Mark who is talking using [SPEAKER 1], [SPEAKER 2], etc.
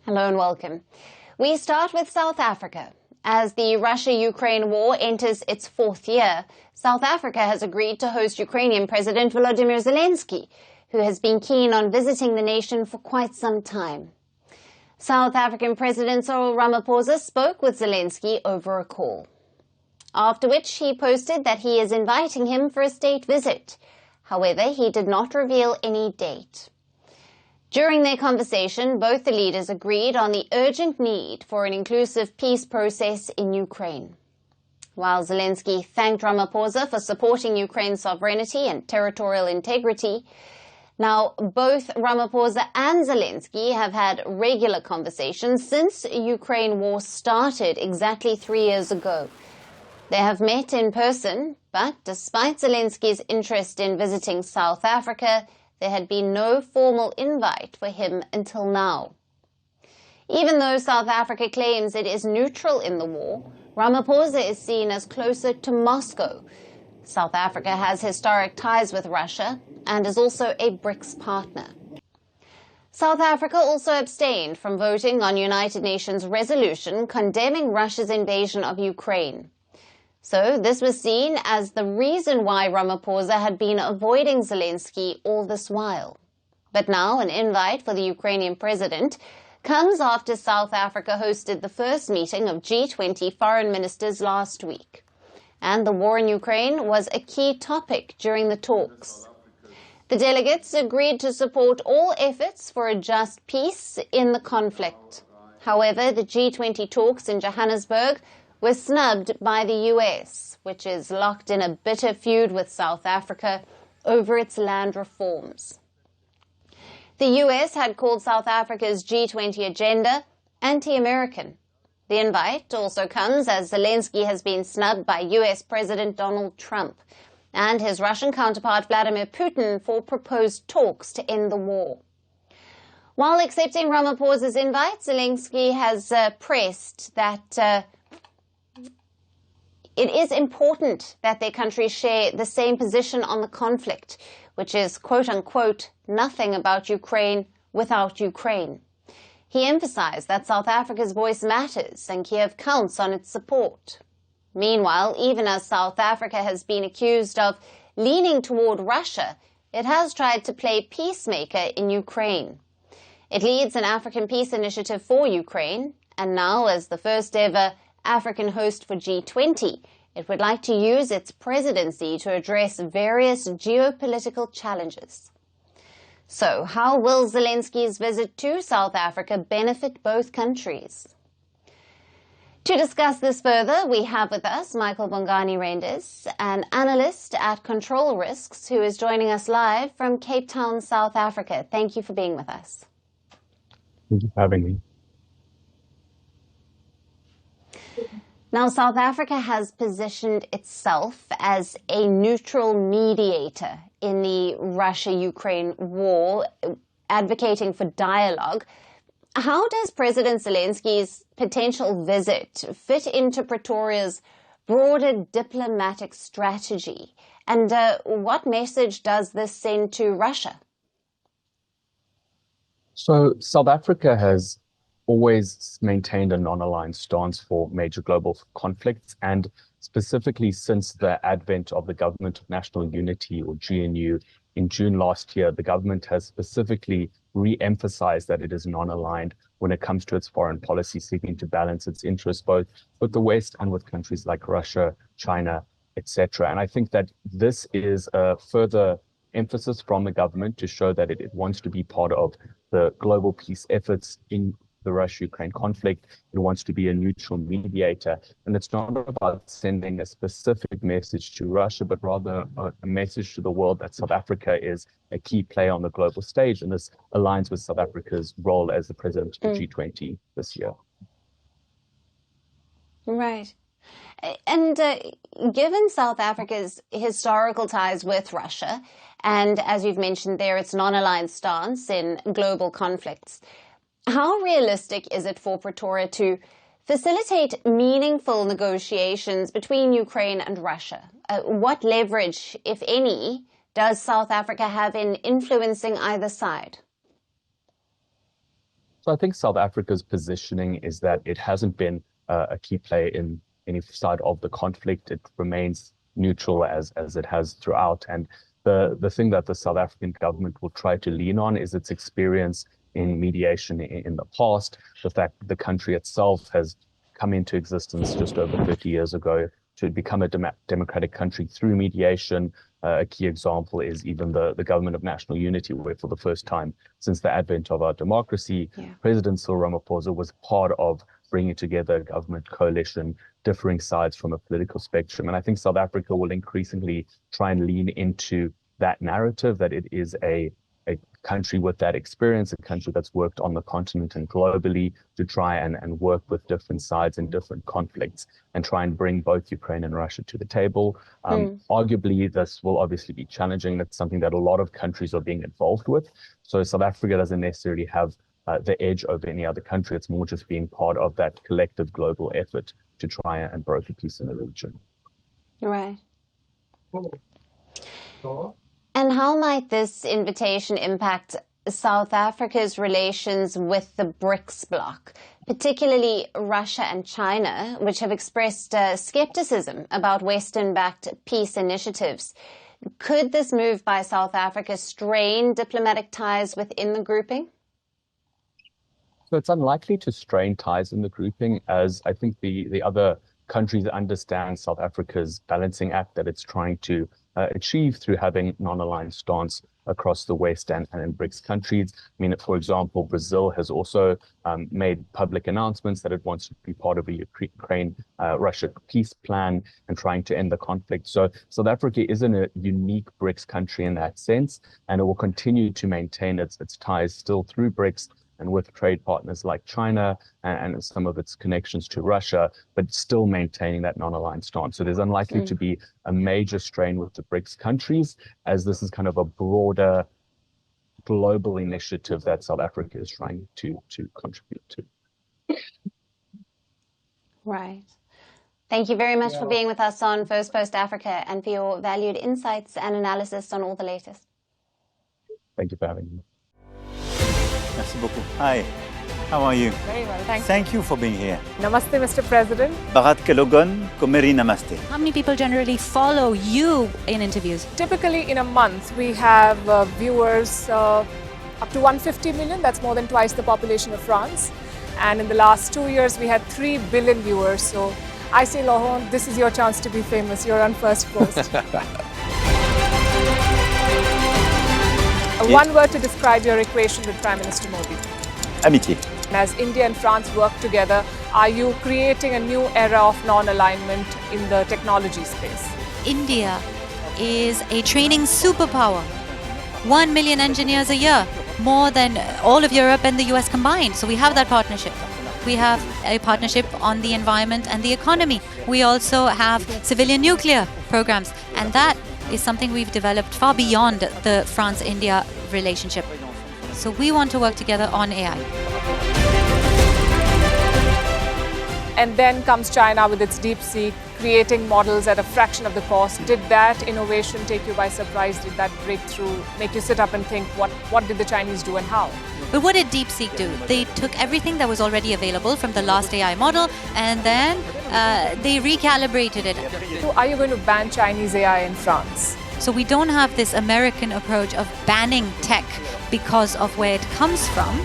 [SPEAKER 1] Hello and welcome. We start with South Africa. As the Russia-Ukraine war enters its fourth year, South Africa has agreed to host Ukrainian President Volodymyr Zelensky, who has been keen on visiting the nation for quite some time. South African President Cyril Ramaphosa spoke with Zelensky over a call, after which he posted that he is inviting him for a state visit. However, he did not reveal any date. During their conversation, both the leaders agreed on the urgent need for an inclusive peace process in Ukraine. While Zelensky thanked Ramaphosa for supporting Ukraine's sovereignty and territorial integrity, now both Ramaphosa and Zelensky have had regular conversations since Ukraine war started exactly 3 years ago. They have met in person, but despite Zelensky's interest in visiting South Africa, there had been no formal invite for him until now. Even though South Africa claims it is neutral in the war, Ramaphosa is seen as closer to Moscow. South Africa has historic ties with Russia and is also a BRICS partner. South Africa also abstained from voting on United Nations resolution condemning Russia's invasion of Ukraine. So this was seen as the reason why Ramaphosa had been avoiding Zelensky all this while. But now an invite for the Ukrainian president comes after South Africa hosted the first meeting of G20 foreign ministers last week. And the war in Ukraine was a key topic during the talks. The delegates agreed to support all efforts for a just peace in the conflict. However, the G20 talks in Johannesburg were snubbed by the US, which is locked in a bitter feud with South Africa over its land reforms. The US had called South Africa's G20 agenda anti-American. The invite also comes as Zelensky has been snubbed by US President Donald Trump and his Russian counterpart Vladimir Putin for proposed talks to end the war. While accepting Ramaphosa's invite, Zelensky has pressed that it is important that their countries share the same position on the conflict, which is, quote-unquote, nothing about Ukraine without Ukraine. He emphasized that South Africa's voice matters and Kiev counts on its support. Meanwhile, even as South Africa has been accused of leaning toward Russia, it has tried to play peacemaker in Ukraine. It leads an African peace initiative for Ukraine, and now, as the first ever African host for G20, it would like to use its presidency to address various geopolitical challenges. So, how will Zelensky's visit to South Africa benefit both countries? To discuss this further, we have with us Michael Bongani-Renders, an analyst at Control Risks, who is joining us live from Cape Town, South Africa. Thank you for being with us.
[SPEAKER 2] Thank you for having me.
[SPEAKER 1] Now, South Africa has positioned itself as a neutral mediator in the Russia-Ukraine war, advocating for dialogue. How does President Zelensky's potential visit fit into Pretoria's broader diplomatic strategy? And what message does this send to Russia?
[SPEAKER 2] So South Africa has always maintained a non-aligned stance for major global conflicts, and specifically since the advent of the Government of National Unity, or GNU, in June last year, the government has specifically re-emphasized that it is non-aligned when it comes to its foreign policy, seeking to balance its interests both with the West and with countries like Russia, China, etc. And I think that this is a further emphasis from the government to show that it wants to be part of the global peace efforts in the Russia-Ukraine conflict. It wants to be a neutral mediator. And it's not about sending a specific message to Russia, but rather a message to the world that South Africa is a key player on the global stage. And this aligns with South Africa's role as the president of the G20 this year.
[SPEAKER 1] Right. And given South Africa's historical ties with Russia, and as you've mentioned there, its non-aligned stance in global conflicts, how realistic is it for Pretoria to facilitate meaningful negotiations between Ukraine and Russia? What leverage, if any, does South Africa have in influencing either side?
[SPEAKER 2] So I think South Africa's positioning is that it hasn't been a key player in any side of the conflict. It remains neutral as it has throughout. And the thing that the South African government will try to lean on is its experience in mediation in the past, the fact that the country itself has come into existence just over 30 years ago to become a democratic country through mediation. A key example is even the Government of National Unity, where for the first time since the advent of our democracy, President Cyril Ramaphosa was part of bringing together a government coalition, differing sides from a political spectrum. And I think South Africa will increasingly try and lean into that narrative that it is a country with that experience, a country that's worked on the continent and globally to try and work with different sides in different conflicts and try and bring both Ukraine and Russia to the table. Arguably, this will obviously be challenging. That's something that a lot of countries are being involved with. So South Africa doesn't necessarily have the edge over any other country. It's more just being part of that collective global effort to try and broker peace in the region.
[SPEAKER 1] Right. And how might this invitation impact South Africa's relations with the BRICS bloc, particularly Russia and China, which have expressed skepticism about Western-backed peace initiatives? Could this move by South Africa strain diplomatic ties within the grouping?
[SPEAKER 2] So it's unlikely to strain ties in the grouping, as I think the other countries understand South Africa's balancing act that it's trying to achieve through having non-aligned stance across the West and in BRICS countries. I mean, for example, Brazil has also made public announcements that it wants to be part of a Ukraine-Russia peace plan and trying to end the conflict. So South Africa isn't a unique BRICS country in that sense, and it will continue to maintain its ties still through BRICS and with trade partners like China and some of its connections to Russia, but still maintaining that non-aligned stance. So there's unlikely to be a major strain with the BRICS countries, as this is kind of a broader global initiative that South Africa is trying to contribute to.
[SPEAKER 1] Right. Thank you very much for being with us on Firstpost Africa and for your valued insights and analysis on all the latest.
[SPEAKER 2] Thank you for having me.
[SPEAKER 3] Merci beaucoup. Hi, how are you?
[SPEAKER 4] Very well, thank you.
[SPEAKER 3] Thank you for being here.
[SPEAKER 4] Namaste, Mr. President.
[SPEAKER 3] Bharat Kelogon, Komeri Namaste.
[SPEAKER 5] How many people generally follow you in interviews?
[SPEAKER 4] Typically in a month, we have viewers up to 150 million. That's more than twice the population of France. And in the last 2 years, we had 3 billion viewers. So I say, Laurent, this is your chance to be famous. You're on Firstpost. One word to describe your equation with Prime Minister Modi.
[SPEAKER 3] Amitié.
[SPEAKER 4] As India and France work together, are you creating a new era of non-alignment in the technology space?
[SPEAKER 5] India is a training superpower. 1 million engineers a year, more than all of Europe and the US combined. So we have that partnership. We have a partnership on the environment and the economy. We also have civilian nuclear programs, and that is something we've developed far beyond the France-India relationship. So we want to work together on AI.
[SPEAKER 4] And then comes China with its DeepSeek, creating models at a fraction of the cost. Did that innovation take you by surprise? Did that breakthrough make you sit up and think, what did the Chinese do and how?
[SPEAKER 5] But what did DeepSeek do? They took everything that was already available from the last AI model, and then they recalibrated it.
[SPEAKER 4] So are you going to ban Chinese AI in France?
[SPEAKER 5] So we don't have this American approach of banning tech because of where it comes from.